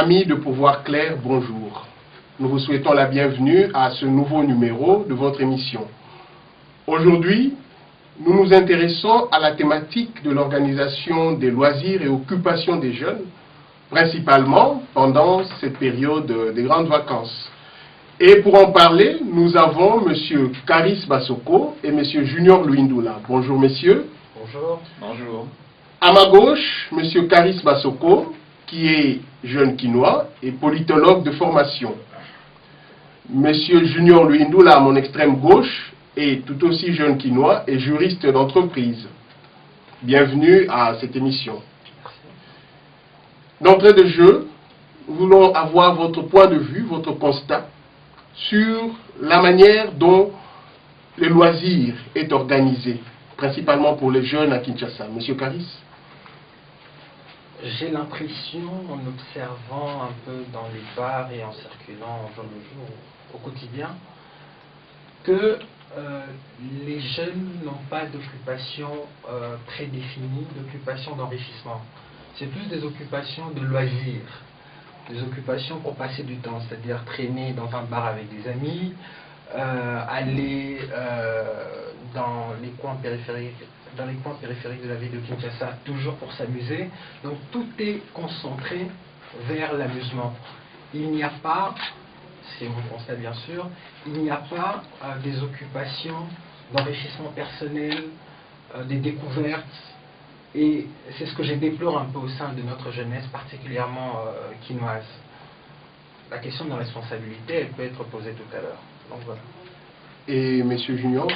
Amis de Pouvoir Clair, bonjour. Nous vous souhaitons la bienvenue à ce nouveau numéro de votre émission. Aujourd'hui, nous nous intéressons à la thématique de l'organisation des loisirs et occupations des jeunes, principalement pendant cette période des grandes vacances. Et pour en parler, nous avons M. Karis Bassoko et M. Junior Luindula. Bonjour messieurs. Bonjour. Bonjour. À ma gauche, M. Karis Bassoko, qui est jeune quinois et politologue de formation. M. Junior Luindula, à mon extrême gauche, est tout aussi jeune quinois et juriste d'entreprise. Bienvenue à cette émission. D'entrée de jeu, nous voulons avoir votre point de vue, votre constat sur la manière dont le loisir est organisé, principalement pour les jeunes à Kinshasa. Monsieur Karis? J'ai l'impression, en observant un peu dans les bars et en circulant jour le jour au quotidien, que les jeunes n'ont pas d'occupation prédéfinie, d'occupation d'enrichissement. C'est plus des occupations de loisirs, des occupations pour passer du temps, c'est-à-dire traîner dans un bar avec des amis, aller dans les coins périphériques de la ville de Kinshasa, toujours pour s'amuser. Donc tout est concentré vers l'amusement. Il n'y a pas, c'est mon constat bien sûr, il n'y a pas des occupations d'enrichissement personnel, des découvertes, et c'est ce que je déplore un peu au sein de notre jeunesse, particulièrement quinoise. La question de la responsabilité, elle peut être posée tout à l'heure. Donc voilà. Et Monsieur Junior?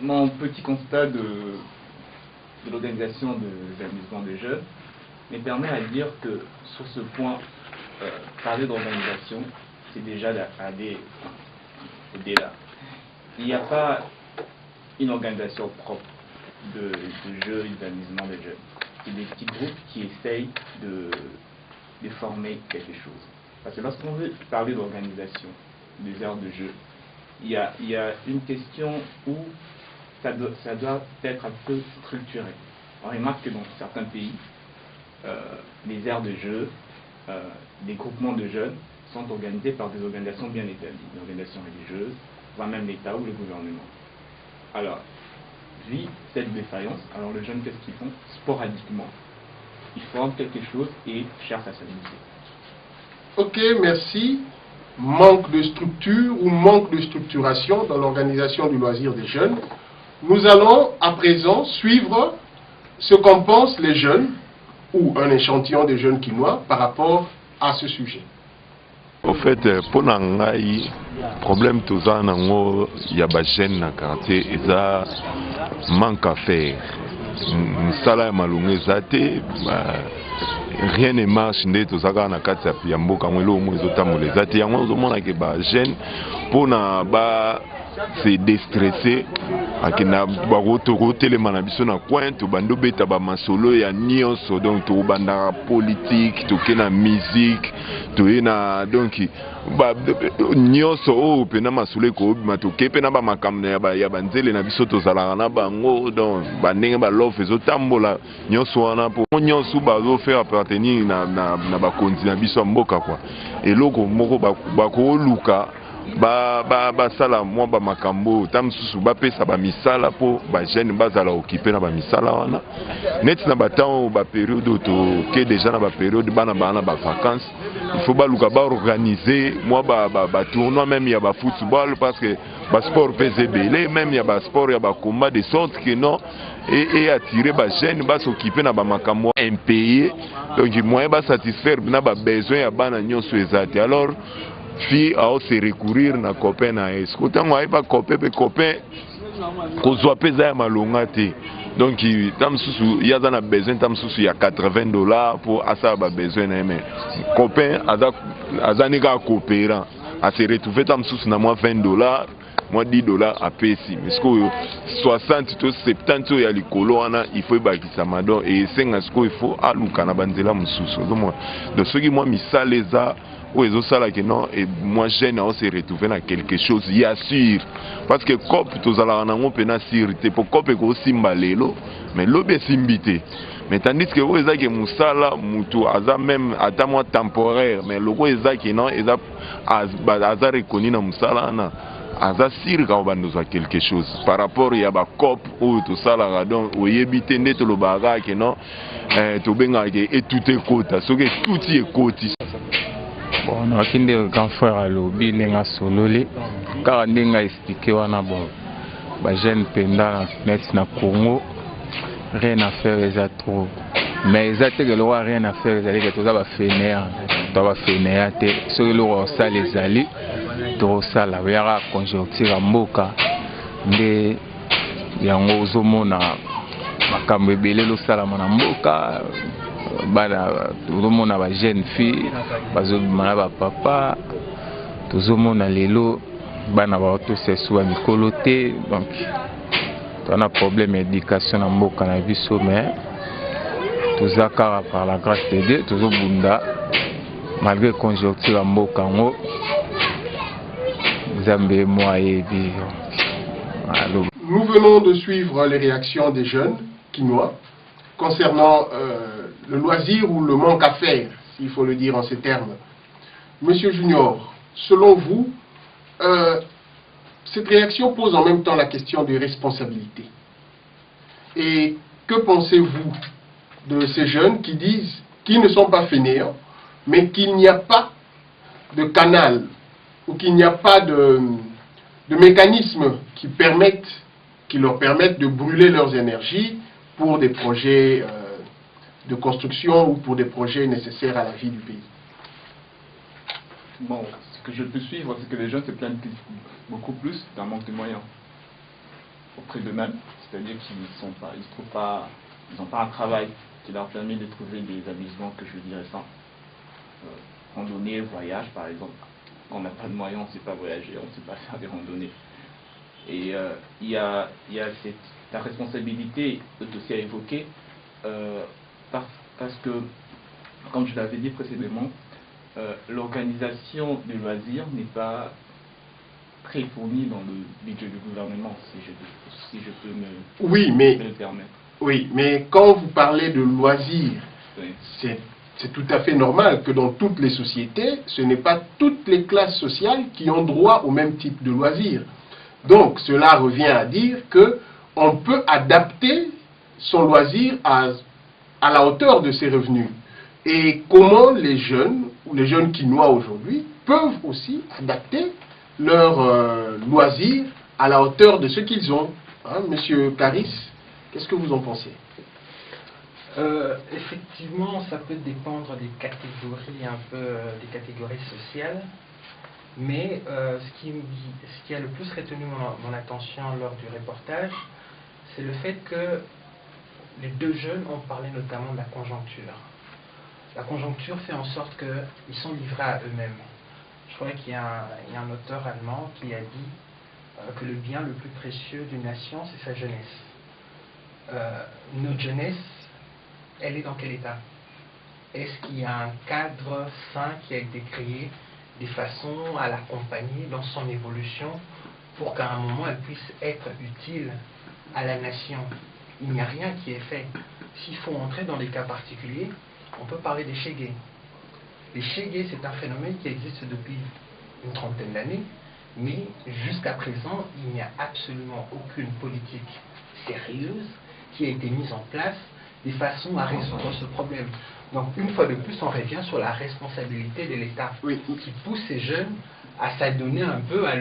Mon petit constat de l'organisation des amusements des jeunes me permet à dire que sur ce point, parler d'organisation, c'est déjà aller au-delà. Il n'y a pas une organisation propre de jeux et d'amusement des jeunes. C'est des petits groupes qui essayent de former quelque chose. Parce que lorsqu'on veut parler d'organisation des aires de jeu, il y a une question où ça doit être un peu structuré. On remarque que dans certains pays, les aires de jeu, les groupements de jeunes sont organisés par des organisations bien établies, des organisations religieuses, voire même l'État ou le gouvernement. Alors, vu cette défaillance, alors les jeunes, qu'est-ce qu'ils font? Sporadiquement, ils forment quelque chose et cherchent à s'amuser. Ok, merci. Manque de structure ou manque de structuration dans l'organisation du loisir des jeunes. Nous allons à présent suivre ce qu'en pensent les jeunes ou un échantillon de jeunes quinois par rapport à ce sujet. En fait, pour le problème tout ça, il y a des jeunes dans le quartier, ils ont manque à faire. Salaire malungé zate, rien ne marche tout ça dans la quartier puis ambo quand on les autres les zate, on demande que les jeunes pour na se déstresser akina baroto telemana biso na coin to bando beta ba masolo ya nyonso donc to banda politique to kena musique to ina donc ba nyonso o pena masolo ko bima to kepe na ba makamna ya banzele na biso to zala na bango donc ba ndenge ba love zo tambola nyonso wana po nyonso ba zo faire appartenir na ba konzi na biso mboka quoi et loko moko ba ko luka ba sala mwa ba makambo tamsusu ba pesa ba misala po ba jeune bazala occupé na ba misala wana net na ba temps ba période to ke déjà na ba période bana ba vacances il faut ba luka ba organiser moi ba tournoi même ya ba football parce que ba sport PZB même ya ba sport ya ba combat de sorte que non et attirer ba jeune ba s'occuper na ba makambo impayé donc moyen ba satisfaire na ba besoin ya bana nyonso ezati alors fi a se recourir na copain na esko tango aiba copain kozwa pesa ya malonga te donc tamsusu yaza na besoin tamsusu ya $80 pour asa ba besoin na mais copain aza nika coopérant a se retrouver tamsusu na moi $20 moi $10 à pesi mais ce que 60 to 70 ya likolo wana il faut bakisa madon et senga ce qu'il faut aluka na banzela mususu donc ce qui moi misaleza ou ils ont ça là que non et moi jeune on s'est retrouvé dans quelque chose il y a sûr parce que cop tous à la on pena sûreté pour cop ko simbalelo mais l'obé simbité Mais tandis que vous avez que musala mutu aza même ata moi temporaire mais le quoi ezaki non eza aza reconnu na musala na aza sir ka bandoza quelque chose par rapport ya ba cop ou tout ça la donc oyebite ndeto lo baga que non to benga ke et tout est kota so que tout est koti. Bon na kinde grand frère alobi nenga solole car ndenga expliquer wana bon ba jeune penda net na Congo rien à faire les trop mais ils que le roi rien à faire les que tout ça va finir sur le roi ça les alliés tout ça la verra conjoncture à mboka mais yango zomona makambo ebele lo sala na mboka bana tozomona ba jeune fille bazomona ba papa tozomona lelo bana ba to sesu ba mikolo te donc on a un problème d'éducation en Mboka na biso mais tout ça par la grâce de Dieu tout ça bunda malgré conjoncture en Mboka ngo Zambé moyen vivre. Nous venons de suivre les réactions des jeunes quinois concernant le loisir ou le manque à faire, s'il faut le dire en ces termes. Monsieur Junior, selon vous, cette réaction pose en même temps la question de responsabilité. Et que pensez-vous de ces jeunes qui disent qu'ils ne sont pas fainéants, mais qu'il n'y a pas de canal ou qu'il n'y a pas de mécanisme qui leur permettent de brûler leurs énergies pour des projets de construction ou pour des projets nécessaires à la vie du pays? Bon, ce que je peux suivre, c'est que les jeunes se plaignent beaucoup plus d'un manque de moyens auprès d'eux-mêmes, c'est-à-dire qu'ils n'ont pas un travail qui leur permet de trouver des amusements que je dirais sans. Randonnée, voyage par exemple. Quand on n'a pas de moyens, on ne sait pas voyager, on ne sait pas faire des randonnées. Et il y a la responsabilité aussi à évoquer parce que, comme je l'avais dit précédemment, l'organisation des loisirs n'est pas très fournie dans le budget du gouvernement, si je peux me le permettre. Oui, mais quand vous parlez de loisirs, oui, c'est tout à fait normal que dans toutes les sociétés, ce n'est pas toutes les classes sociales qui ont droit au même type de loisirs. Donc, cela revient à dire qu'on peut adapter son loisir à la hauteur de ses revenus. Et comment les jeunes, ou les jeunes quinois aujourd'hui, peuvent aussi adapter leur loisir à la hauteur de ce qu'ils ont. Hein, Monsieur Caris, qu'est-ce que vous en pensez? Effectivement, ça peut dépendre des catégories, des catégories sociales. Mais ce qui a le plus retenu mon attention lors du reportage, c'est le fait que les deux jeunes ont parlé notamment de la conjoncture. La conjoncture fait en sorte qu'ils sont livrés à eux-mêmes. Je crois qu'il y a un auteur allemand qui a dit que le bien le plus précieux d'une nation, c'est sa jeunesse. Notre jeunesse, elle est dans quel état? Est-ce qu'il y a un cadre sain qui a été créé de façon à l'accompagner dans son évolution pour qu'à un moment elle puisse être utile à la nation? Il n'y a rien qui est fait. S'il faut entrer dans des cas particuliers, on peut parler des chégués. Les chégués, c'est un phénomène qui existe depuis une trentaine d'années, mais jusqu'à présent, il n'y a absolument aucune politique sérieuse qui a été mise en place de façon à résoudre ce problème. Donc, une fois de plus, on revient sur la responsabilité de l'État, oui, qui pousse ces jeunes à s'adonner un peu à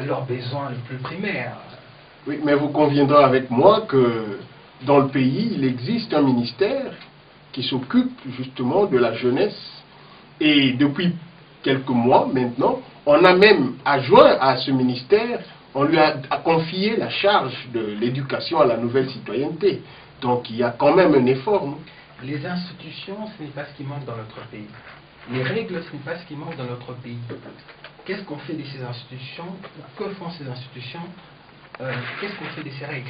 leurs besoins les plus primaires. Oui, mais vous conviendrez avec moi que dans le pays, il existe un ministère qui s'occupe justement de la jeunesse. Et depuis quelques mois maintenant, on a même adjoint à ce ministère, on lui a confié la charge de l'éducation à la nouvelle citoyenneté. Donc il y a quand même un effort. Non? Les institutions, ce n'est pas ce qui manque dans notre pays. Les règles, ce n'est pas ce qui manque dans notre pays. Qu'est-ce qu'on fait de ces institutions? Que font ces institutions? Qu'est-ce qu'on fait de ces règles?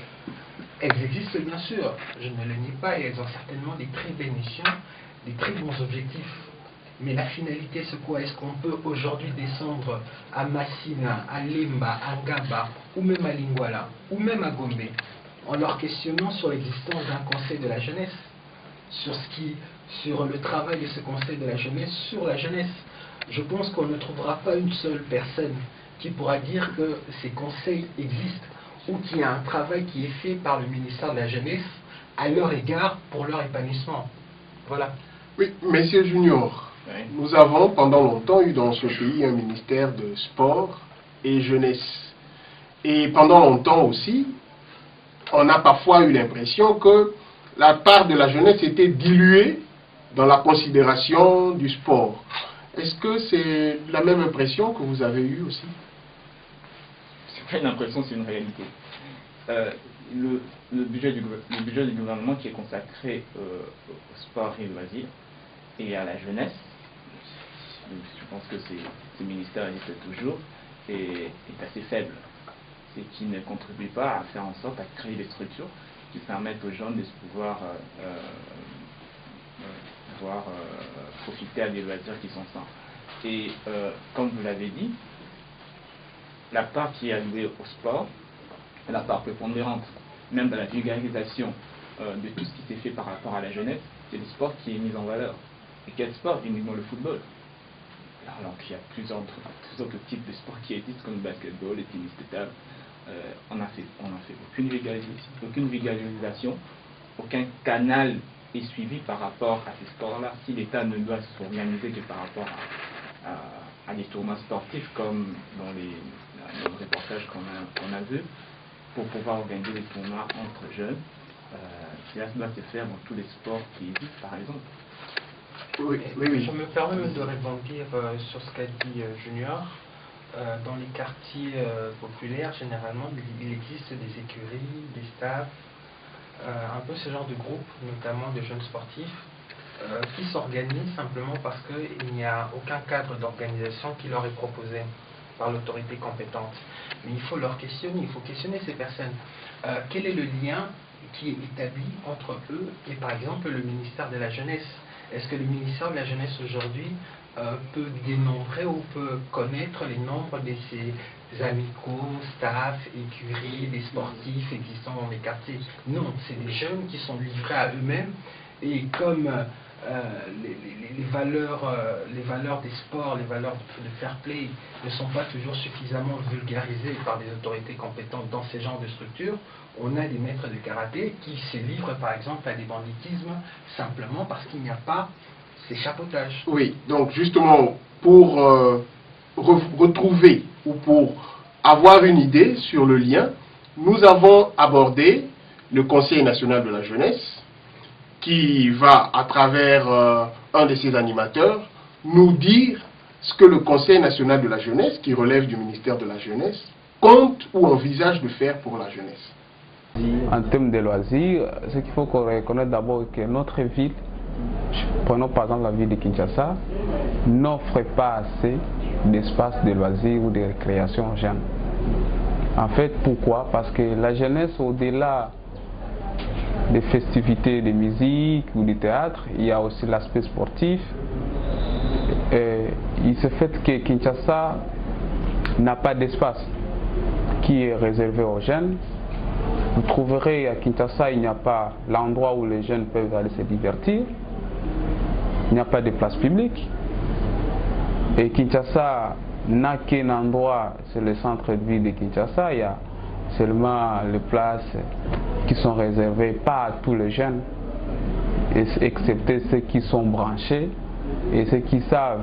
Elles existent bien sûr, je ne le nie pas, et elles ont certainement des très belles missions, des très bons objectifs. Mais la finalité, c'est quoi? Est-ce qu'on peut aujourd'hui descendre à Massina, à Lemba, à Ngaba, ou même à Lingwala, ou même à Gombe, en leur questionnant sur l'existence d'un conseil de la jeunesse, sur le travail de ce conseil de la jeunesse sur la jeunesse. Je pense qu'on ne trouvera pas une seule personne qui pourra dire que ces conseils existent ou qu'il y a un travail qui est fait par le ministère de la Jeunesse à leur égard pour leur épanouissement. Voilà. Oui, Monsieur Junior, Oui. nous avons pendant longtemps eu dans ce pays un ministère de sport et jeunesse. Et pendant longtemps aussi, on a parfois eu l'impression que la part de la jeunesse était diluée dans la considération du sport. Est-ce que c'est la même impression que vous avez eue aussi? C'est pas une impression, c'est une réalité. Le budget du gouvernement qui est consacré au sport et loisirs et à la jeunesse, je pense que ce ministère existe toujours, est assez faible. C'est qu'il ne contribue pas à faire en sorte à créer des structures qui permettent aux jeunes de pouvoir profiter à des loisirs qui sont sains. Et comme vous l'avez dit, la part qui est allouée au sport est la part prépondérante, même dans la vulgarisation de tout ce qui s'est fait par rapport à la jeunesse, c'est le sport qui est mis en valeur. Et quel sport? Uniquement le football. Alors qu'il y a plusieurs autres types de sports qui existent comme le basketball, le tennis de table. On n'a fait aucune vulgarisation, aucun canal est suivi par rapport à ces sports-là. Si l'État ne doit s'organiser que par rapport à des tournois sportifs comme dans le reportage qu'on a vu, pour pouvoir organiser des tournois entre jeunes, cela doit se faire dans tous les sports qui existent par exemple. Oui. Je me permets de rebondir sur ce qu'a dit Junior. Dans les quartiers populaires, généralement, il existe des écuries, des staffs, un peu ce genre de groupe, notamment de jeunes sportifs, qui s'organisent simplement parce qu'il n'y a aucun cadre d'organisation qui leur est proposé par l'autorité compétente. Mais il faut leur questionner, il faut questionner ces personnes. Quel est le lien qui est établi entre eux et par exemple le ministère de la Jeunesse? Est-ce que le ministère de la Jeunesse aujourd'hui peut dénombrer ou peut connaître les nombres de ces amicaux, staff, écuries, des sportifs existants dans les quartiers? Non, c'est des jeunes qui sont livrés à eux-mêmes et comme les valeurs des sports, les valeurs de fair play ne sont pas toujours suffisamment vulgarisées par des autorités compétentes dans ces genres de structures, on a des maîtres de karaté qui se livrent par exemple à des banditismes simplement parce qu'il n'y a pas ces chapeautages. Oui, donc justement, pour retrouver ou pour avoir une idée sur le lien, nous avons abordé le Conseil national de la jeunesse qui va, à travers un de ses animateurs, nous dire ce que le Conseil national de la jeunesse, qui relève du ministère de la jeunesse, compte ou envisage de faire pour la jeunesse. En termes de loisirs, ce qu'il faut qu'on reconnaisse d'abord que notre ville, prenons par exemple la ville de Kinshasa, n'offre pas assez d'espace de loisirs ou de récréation aux jeunes. En fait, pourquoi? Parce que la jeunesse, au-delà des festivités de musique ou de théâtre, il y a aussi l'aspect sportif. Il se fait que Kinshasa n'a pas d'espace qui est réservé aux jeunes. Vous trouverez à Kinshasa, il n'y a pas l'endroit où les jeunes peuvent aller se divertir. Il n'y a pas de place publique. Et Kinshasa n'a qu'un endroit, c'est le centre de ville de Kinshasa. Il y a seulement les places qui sont réservées pas à tous les jeunes, excepté ceux qui sont branchés et ceux qui savent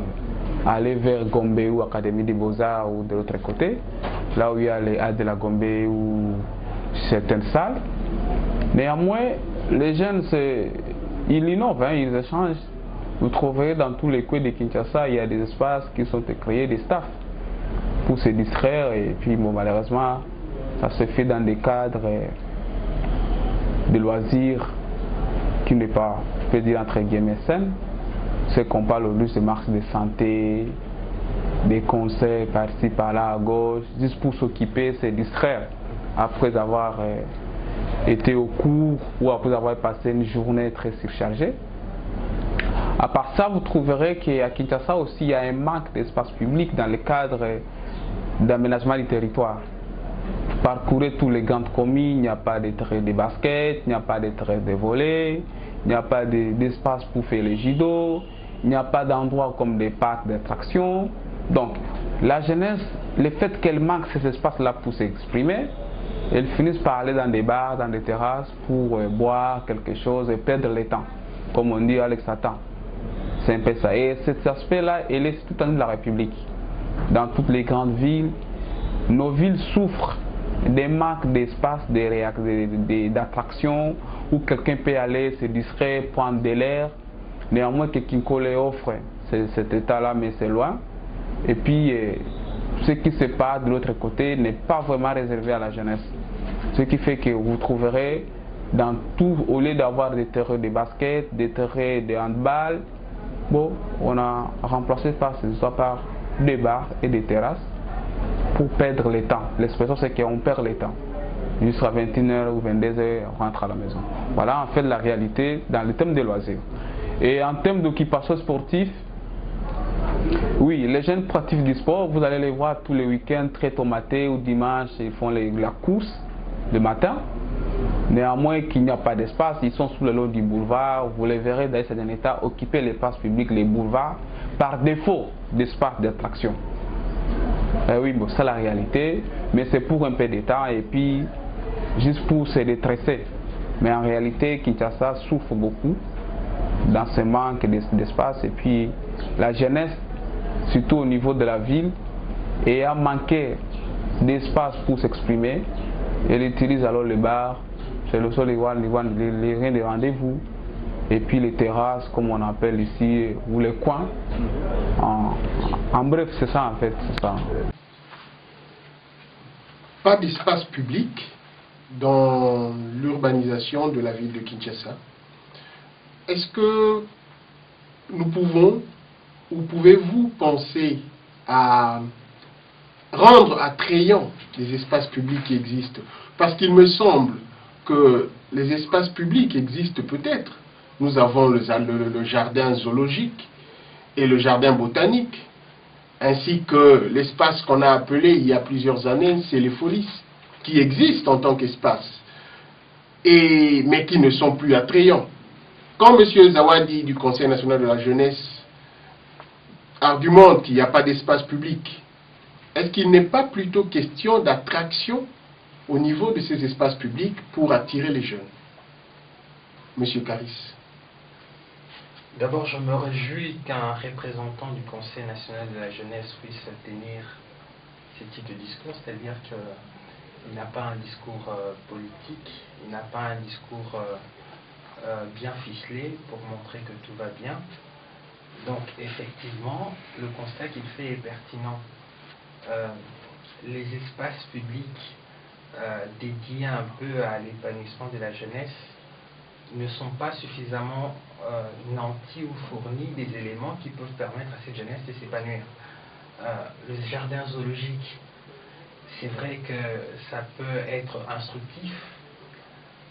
aller vers Gombe ou Académie des Beaux-Arts ou de l'autre côté, là où il y a les Halles de la Gombe ou certaines salles. Néanmoins, les jeunes, ils innovent, hein, ils échangent. Vous trouverez dans tous les coins de Kinshasa, il y a des espaces qui sont créés, des staffs, pour se distraire. Et puis, bon, malheureusement, ça se fait dans des cadres de loisirs qui n'est pas, je peux dire entre guillemets, saines. C'est qu'on parle au lieu de marches de santé, des conseils par-ci par-là à gauche, juste pour s'occuper, se distraire après avoir été au cours ou après avoir passé une journée très surchargée. À part ça, vous trouverez qu'à Kinshasa aussi, il y a un manque d'espace public dans le cadre d'aménagement du territoire. parcourez tous les grandes communes, il n'y a pas de terrain de basket, il n'y a pas de terrain de volley, il n'y a pas d'espace pour faire les judo, il n'y a pas d'endroit comme des parcs d'attractions. Donc, la jeunesse, le fait qu'elle manque ces espaces-là pour s'exprimer, elle finit par aller dans des bars, dans des terrasses pour boire quelque chose et perdre le temps, comme on dit Alex Satan. C'est un peu ça. Et cet aspect-là, il est tout en haut de la République. Dans toutes les grandes villes, nos villes souffrent des manques d'espace, d'attractions, où quelqu'un peut aller se distraire, prendre de l'air. Néanmoins, que Kinkole offre cet état-là, mais c'est loin. Et puis, ce qui se passe de l'autre côté n'est pas vraiment réservé à la jeunesse. Ce qui fait que vous trouverez dans tout, au lieu d'avoir des terrains de basket, des terrains de handball, bon, on a remplacé par des bars et des terrasses pour perdre le temps. L'expression c'est qu'on perd le temps. Jusqu'à 21h ou 22h, on rentre à la maison. Voilà en fait la réalité dans le thème des loisirs. Et en termes d'occupation sportive, oui, les jeunes pratiquent du sport. Vous allez les voir tous les week-ends, très tôt matin ou dimanche, ils font la course le matin. Néanmoins qu'il n'y a pas d'espace, ils sont sous le lot du boulevard. Vous les verrez dans certains états occuper l'espace public, les boulevards, par défaut d'espace d'attraction. Oui, bon, c'est la réalité, mais c'est pour un peu de temps et puis juste pour se détresser. Mais en réalité, Kinshasa souffre beaucoup dans ce manque d'espace et puis la jeunesse, surtout au niveau de la ville, et a manqué d'espace pour s'exprimer. Elle utilise alors les bars, c'est le seul les liens de rendez-vous, et puis les terrasses, comme on appelle ici, ou les coins. En bref, c'est ça en fait. Ça. Pas d'espace public dans l'urbanisation de la ville de Kinshasa. Est-ce que nous pouvons, ou pouvez-vous penser à rendre attrayants les espaces publics qui existent? Parce qu'il me semble que les espaces publics existent peut-être. Nous avons le jardin zoologique et le jardin botanique, ainsi que l'espace qu'on a appelé il y a plusieurs années, c'est les Folies, qui existent en tant qu'espace, mais qui ne sont plus attrayants. Quand M. Zawadi du Conseil national de la jeunesse argumente qu'il n'y a pas d'espace public, est-ce qu'il n'est pas plutôt question d'attraction au niveau de ces espaces publics pour attirer les jeunes? Monsieur Caris. D'abord, je me réjouis qu'un représentant du Conseil national de la jeunesse puisse tenir ce type de discours, c'est-à-dire qu'il n'a pas un discours politique, il n'a pas un discours bien ficelé pour montrer que tout va bien. Donc, effectivement, le constat qu'il fait est pertinent. Les espaces publics dédiés un peu à l'épanouissement de la jeunesse ne sont pas suffisamment nantis ou fournis des éléments qui peuvent permettre à cette jeunesse de s'épanouir. Le jardin zoologique, c'est vrai que ça peut être instructif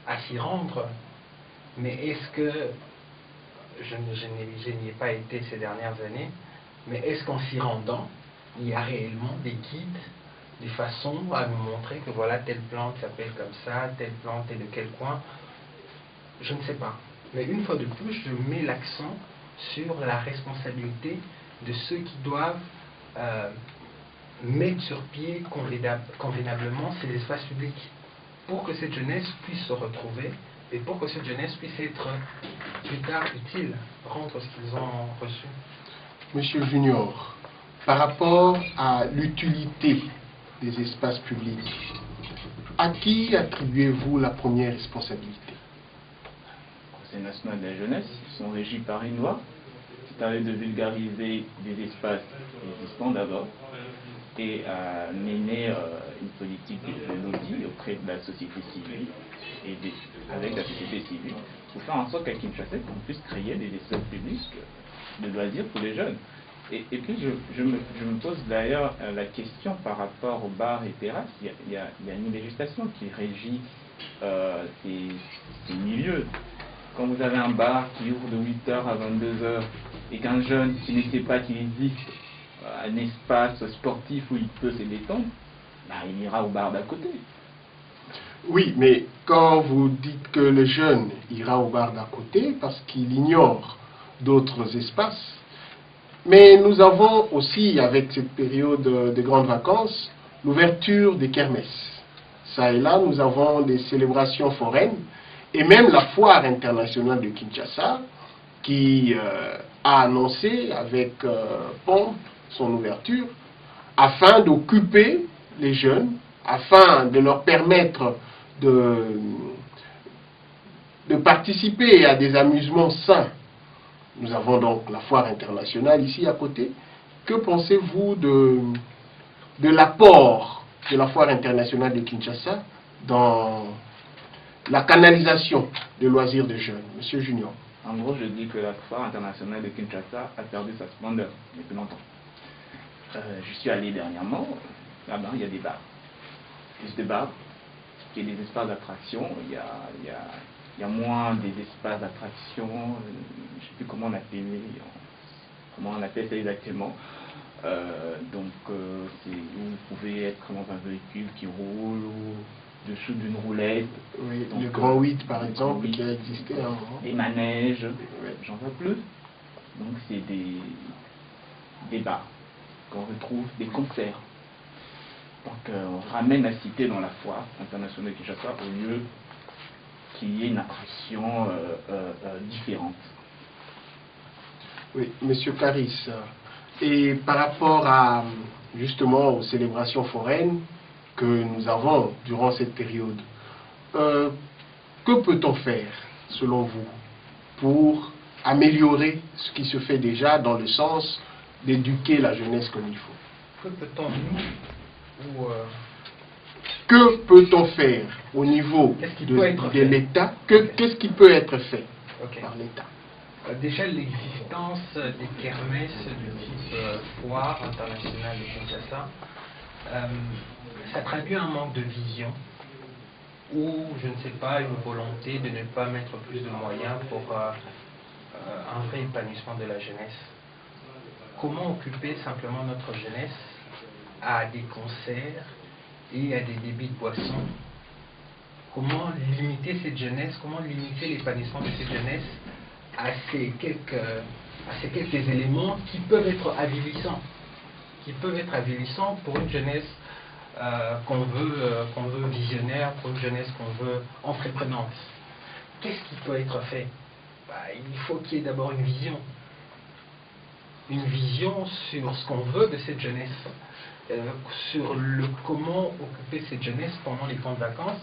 à s'y rendre, mais est-ce que, je n'y ai pas été ces dernières années, mais est-ce qu'en s'y rendant, il y a réellement des guides, des façons à nous montrer que voilà, telle plante s'appelle comme ça, telle plante est de quel coin? Je ne sais pas. Mais une fois de plus, je mets l'accent sur la responsabilité de ceux qui doivent mettre sur pied convenablement ces espaces publics pour que cette jeunesse puisse se retrouver et pour que cette jeunesse puisse être plus tard utile, rendre ce qu'ils ont reçu. Monsieur Junior, par rapport à l'utilité des espaces publics, à qui attribuez-vous la première responsabilité? Le Conseil national de la jeunesse, ils sont régis par une loi qui permet de vulgariser des espaces existants d'abord et à mener une politique de lobby auprès de la société civile et avec la société civile pour faire en sorte qu'à Kinshasa, qu'on puisse créer des espaces publics de loisirs pour les jeunes. Et puis je me pose d'ailleurs la question par rapport aux bars et terrasses. Il y a une législation qui régit ces milieux. Quand vous avez un bar qui ouvre de 8h à 22h et qu'un jeune qui ne sait pas qu'il existe un espace sportif où il peut se détendre, bah, il ira au bar d'à côté. Oui, mais quand vous dites que le jeune ira au bar d'à côté parce qu'il ignore d'autres espaces, mais nous avons aussi, avec cette période de grandes vacances, l'ouverture des kermesses. Ça et là, nous avons des célébrations foraines et même la foire internationale de Kinshasa qui a annoncé avec pompe son ouverture afin d'occuper les jeunes, afin de leur permettre de participer à des amusements sains. Nous avons donc la foire internationale ici à côté. Que pensez-vous de l'apport de la foire internationale de Kinshasa dans la canalisation des loisirs des jeunes? Monsieur Junior. En gros, je dis que la foire internationale de Kinshasa a perdu sa splendeur depuis longtemps. Je suis allé dernièrement, là-bas il y a des bars. Plus de bars, il y a des espaces d'attraction, il y a moins des espaces d'attraction, je ne sais plus comment on appelle ça exactement. Vous pouvez être dans un véhicule qui roule ou dessous d'une roulette. Oui, donc, le Grand 8 par exemple, qui a existé à un moment. Des manèges, j'en vois plus. Donc c'est des bars qu'on retrouve, des concerts. Donc on ramène la cité dans la foire internationale de Kinshasa au lieu qu'il y ait une attraction différente. Oui, Monsieur Caris, et par rapport à justement aux célébrations foraines que nous avons durant cette période, que peut-on faire selon vous pour améliorer ce qui se fait déjà dans le sens d'éduquer la jeunesse comme il faut? Que peut-on nous Que peut-on faire au niveau de l'État? Qu'est-ce qui peut être fait par l'État? Déjà, l'existence des kermesses de type foire internationale de Kinshasa, ça traduit un manque de vision ou, je ne sais pas, une volonté de ne pas mettre plus de moyens pour un vrai épanouissement de la jeunesse. Comment occuper simplement notre jeunesse à des concerts et à des débits de boissons? Comment limiter cette jeunesse? Comment limiter l'épanouissement de cette jeunesse à ces quelques éléments qui peuvent être avilissants, pour une jeunesse qu'on veut visionnaire, pour une jeunesse qu'on veut entreprenante. Qu'est-ce qui peut être fait? Il faut qu'il y ait d'abord une vision sur ce qu'on veut de cette jeunesse, sur le comment occuper cette jeunesse pendant les camps de vacances,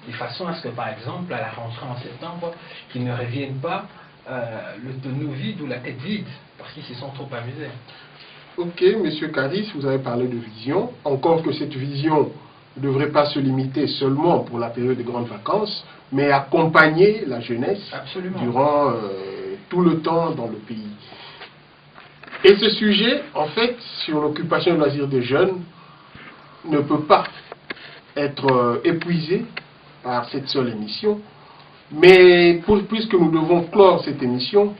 de façon à ce que, par exemple, à la rentrée en septembre, qu'ils ne reviennent pas le tonneau vide ou la tête vide, parce qu'ils se sont trop amusés. Ok, Monsieur Caris, vous avez parlé de vision. Encore que cette vision ne devrait pas se limiter seulement pour la période des grandes vacances, mais accompagner la jeunesse durant tout le temps dans le pays. Et ce sujet, en fait, sur l'occupation de loisirs des jeunes, ne peut pas être épuisé par cette seule émission. Mais puisque nous devons clore cette émission,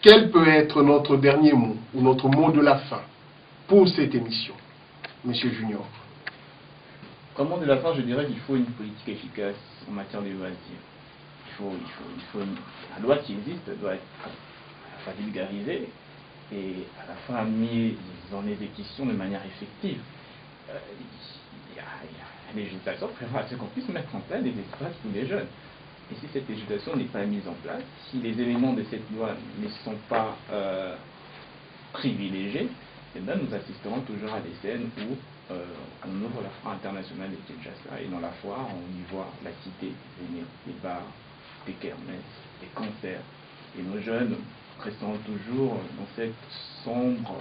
quel peut être notre dernier mot ou notre mot de la fin pour cette émission, Monsieur Junior? Comme mot de la fin, je dirais qu'il faut une politique efficace en matière de loisirs. La loi qui existe doit être à la fois vulgarisée et à la fois mise en exécution de manière effective. La législation prévoit à ce qu'on puisse mettre en place des espaces pour les jeunes. Et si cette législation n'est pas mise en place, si les éléments de cette loi ne sont pas privilégiés, eh bien nous assisterons toujours à des scènes où on ouvre la foire internationale de Kinshasa et dans la foire on y voit la cité venir, des bars, des kermesses, des concerts. Et nos jeunes resteront toujours dans cette sombre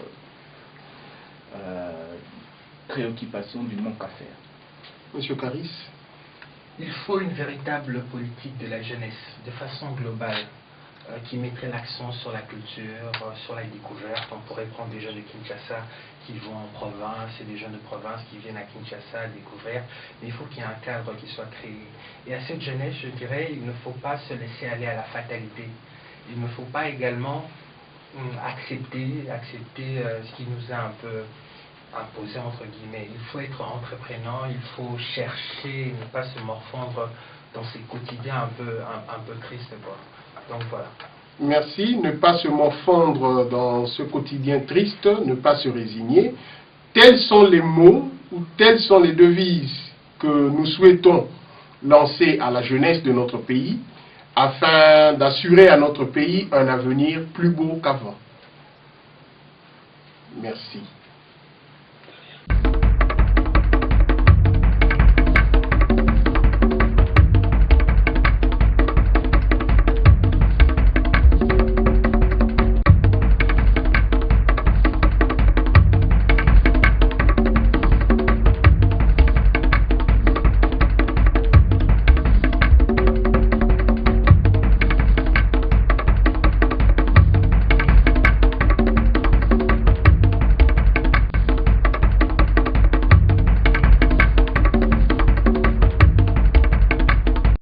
préoccupation du manque à faire. Monsieur Caris? Il faut une véritable politique de la jeunesse, de façon globale, qui mettrait l'accent sur la culture, sur la découverte. On pourrait prendre des jeunes de Kinshasa qui vont en province et des jeunes de province qui viennent à Kinshasa découvrir. Mais il faut qu'il y ait un cadre qui soit créé. Et à cette jeunesse, je dirais, il ne faut pas se laisser aller à la fatalité. Il ne faut pas également accepter ce qui nous a imposer entre guillemets. Il faut être entreprenant, il faut chercher, ne pas se morfondre dans ces quotidiens un peu tristes, quoi. Donc voilà. Merci. Ne pas se morfondre dans ce quotidien triste, ne pas se résigner. Tels sont les mots ou telles sont les devises que nous souhaitons lancer à la jeunesse de notre pays afin d'assurer à notre pays un avenir plus beau qu'avant. Merci.